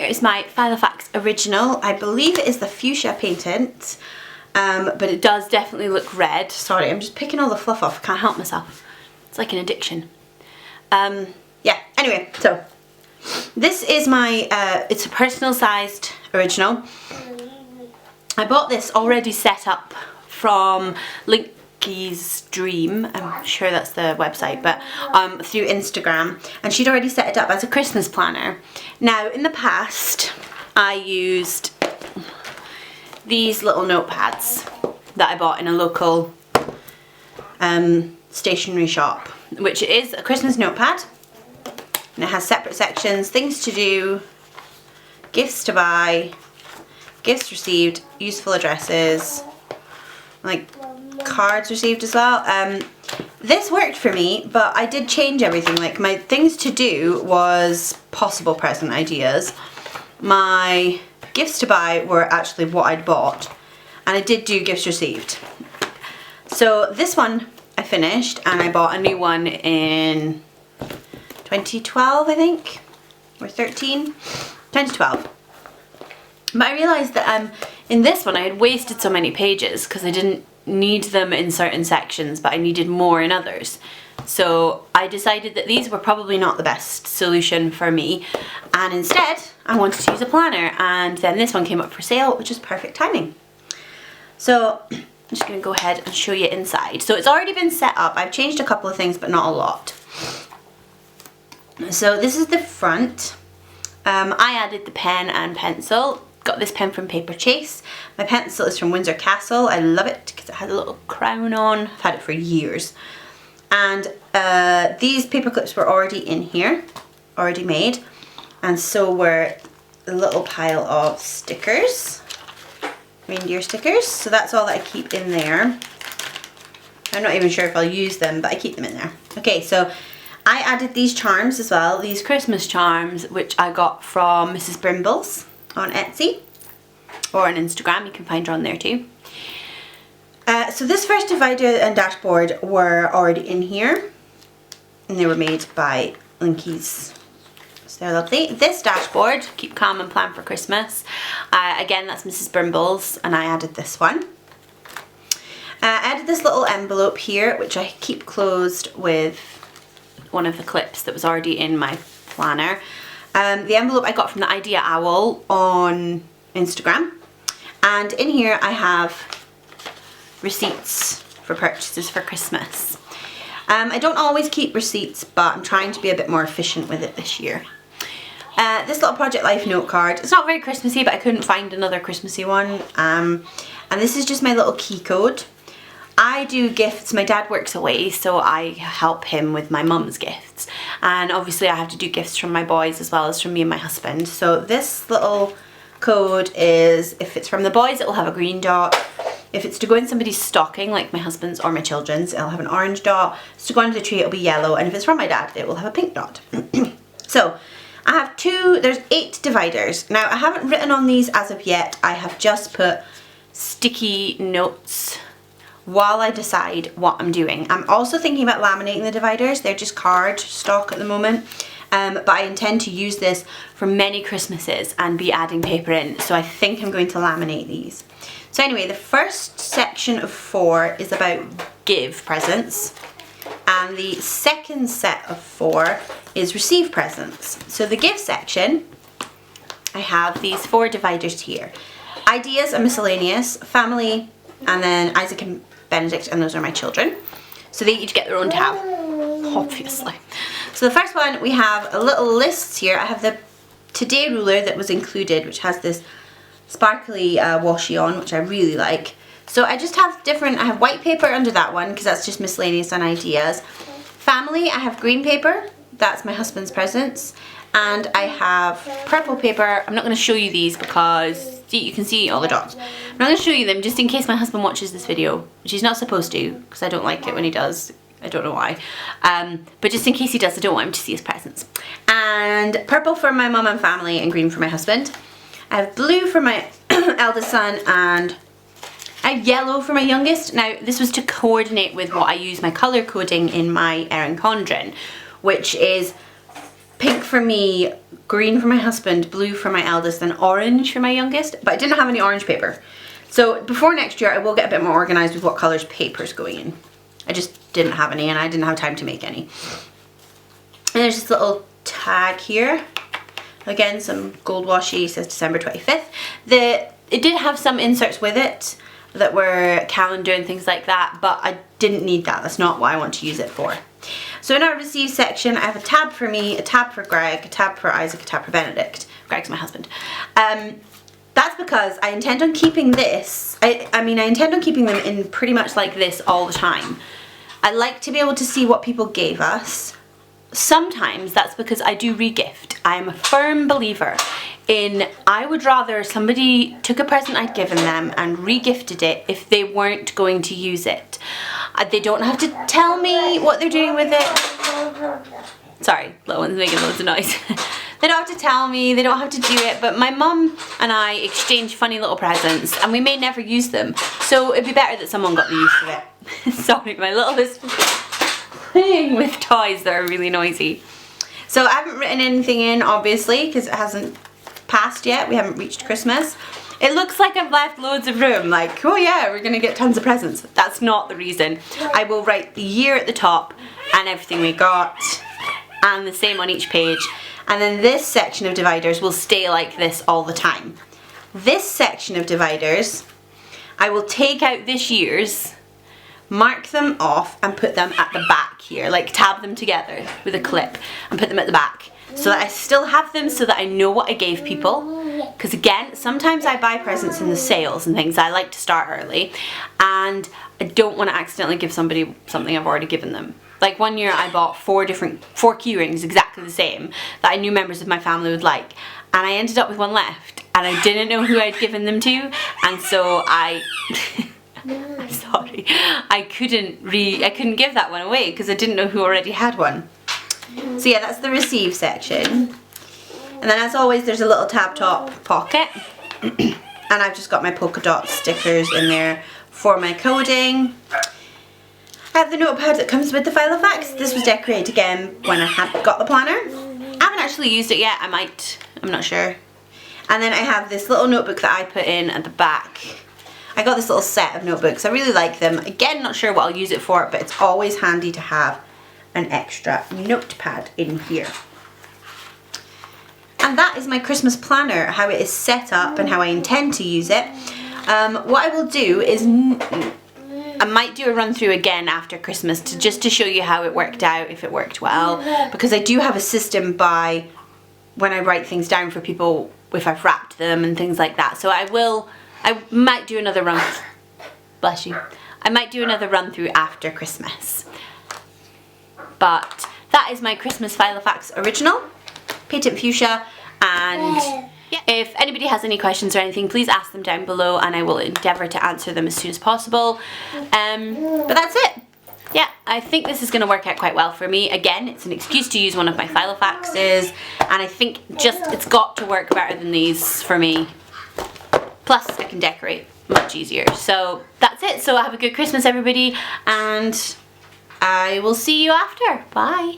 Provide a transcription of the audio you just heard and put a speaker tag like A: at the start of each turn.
A: is my Filofax original. I believe it is the fuchsia patent, but it does definitely look red. Sorry, I'm just picking all the fluff off. I can't help myself. It's like an addiction. Yeah, anyway, so this is my, it's a personal sized original. I bought this already set up from Linky's Dream, I'm sure that's the website, but through Instagram, and she'd already set it up as a Christmas planner. Now in the past I used these little notepads that I bought in a local stationery shop, which is a Christmas notepad, and it has separate sections: things to do, gifts to buy, gifts received, useful addresses, like cards received as well. This worked for me, but I did change everything. Like my things to do was possible present ideas. My gifts to buy were actually what I'd bought, and I did do gifts received. So this one I finished, and I bought a new one in 2012, I think, or 13, 2012. But I realised that in this one I had wasted so many pages because I didn't need them in certain sections, but I needed more in others. So I decided that these were probably not the best solution for me, and instead I wanted to use a planner, and then this one came up for sale, which is perfect timing. So I'm just going to go ahead and show you inside. So it's already been set up. I've changed a couple of things, but not a lot. So this is the front. I added the pen and pencil. Got this pen from Paper Chase. My pencil is from Windsor Castle. I love it because it has a little crown on. I've had it for years. And these paper clips were already in here, already made. And so were a little pile of stickers, reindeer stickers. So that's all that I keep in there. I'm not even sure if I'll use them, but I keep them in there. Okay, so I added these charms as well, these Christmas charms, which I got from Mrs. Brimble's on Etsy or on Instagram. You can find her on there too. So this first divider and dashboard were already in here, and they were made by Linky's. So they're lovely. This dashboard, Keep Calm and Plan for Christmas, again that's Mrs. Brimble's, and I added this one. I added this little envelope here, which I keep closed with one of the clips that was already in my planner. The envelope I got from the Idea Owl on Instagram, and in here I have receipts for purchases for Christmas. I don't always keep receipts, but I'm trying to be a bit more efficient with it this year. This little Project Life note card, it's not very Christmassy, but I couldn't find another Christmassy one, and this is just my little key code. I do gifts, my dad works away, so I help him with my mum's gifts, and obviously I have to do gifts from my boys as well as from me and my husband. So this little code is, if it's from the boys it will have a green dot, if it's to go in somebody's stocking like my husband's or my children's, it'll have an orange dot, if it's to go under the tree it'll be yellow, and if it's from my dad it will have a pink dot. So I have there's 8 dividers. Now I haven't written on these as of yet, I have just put sticky notes while I decide what I'm doing. I'm also thinking about laminating the dividers. They're just card stock at the moment, but I intend to use this for many Christmases and be adding paper in, so I think I'm going to laminate these. So anyway, the first section of 4 is about give presents, and the second set of 4 is receive presents. So the give section, I have these 4 dividers here: ideas and miscellaneous, family, and then Isaac and Benedict, and those are my children. So they each get their own tab, obviously. So the first one, we have a little list here. I have the Today ruler that was included, which has this sparkly washi on, which I really like. So I just have I have white paper under that one because that's just miscellaneous and ideas. Family, I have green paper, that's my husband's presents. And I have purple paper. I'm not going to show you these because you can see all the dots. I'm not going to show you them just in case my husband watches this video, which he's not supposed to because I don't like it when he does. I don't know why. But just in case he does, I don't want him to see his presents. And purple for my mum and family and green for my husband. I have blue for my eldest son, and I have yellow for my youngest. Now this was to coordinate with what I use my colour coding in my Erin Condren, which is pink for me, green for my husband, blue for my eldest, and orange for my youngest, but I didn't have any orange paper. So before next year, I will get a bit more organized with what colors paper's going in. I just didn't have any, and I didn't have time to make any. And there's this little tag here. Again, some gold washi, says December 25th. It did have some inserts with it that were calendar and things like that, but I didn't need that. That's not what I want to use it for. So in our receive section, I have a tab for me, a tab for Greg, a tab for Isaac, a tab for Benedict. Greg's my husband. That's because I intend on keeping this, I intend on keeping them in pretty much like this all the time. I like to be able to see what people gave us. Sometimes that's because I do regift. I'm a firm believer in, I would rather somebody took a present I'd given them and regifted it if they weren't going to use it. They don't have to tell me what they're doing with it. Sorry, little one's making loads of noise. They don't have to tell me, they don't have to do it, but my mum and I exchange funny little presents and we may never use them. So it'd be better that someone got the use of it. Sorry, my little is playing with toys that are really noisy. So I haven't written anything in, obviously, because it hasn't passed yet. We haven't reached Christmas. It looks like I've left loads of room, like, oh yeah, we're gonna get tons of presents. That's not the reason. I will write the year at the top and everything we got, and the same on each page. And then this section of dividers will stay like this all the time. This section of dividers, I will take out this year's, mark them off and put them at the back here, like tab them together with a clip and put them at the back so that I still have them, so that I know what I gave people. Because again, sometimes I buy presents in the sales and things. I like to start early and I don't want to accidentally give somebody something I've already given them. Like one year I bought four key rings exactly the same that I knew members of my family would like, and I ended up with one left and I didn't know who I'd given them to, and so I'm sorry, I couldn't give that one away because I didn't know who already had one. So yeah, that's the receive section. And then as always, there's a little tab top pocket. And I've just got my polka dot stickers in there for my coding. I have the notepad that comes with the Filofax. This was decorated again when I had got the planner. I haven't actually used it yet. I might, I'm not sure. And then I have this little notebook that I put in at the back. I got this little set of notebooks. I really like them. Again, not sure what I'll use it for, but it's always handy to have an extra notepad in here. And that is my Christmas planner, how it is set up and how I intend to use it. What I will do is, I might do a run through again after Christmas just to show you how it worked out, if it worked well, because I do have a system by when I write things down for people, if I've wrapped them and things like that. So I might do another run, bless you, I might do another run through after Christmas. But that is my Christmas Filofax original, Patent Fuchsia, and yeah, if anybody has any questions or anything, please ask them down below and I will endeavour to answer them as soon as possible. But that's it. Yeah, I think this is going to work out quite well for me. Again, it's an excuse to use one of my Filofaxes, and I think just it's got to work better than these for me. Plus, I can decorate much easier. So that's it. So have a good Christmas, everybody, and I will see you after. Bye.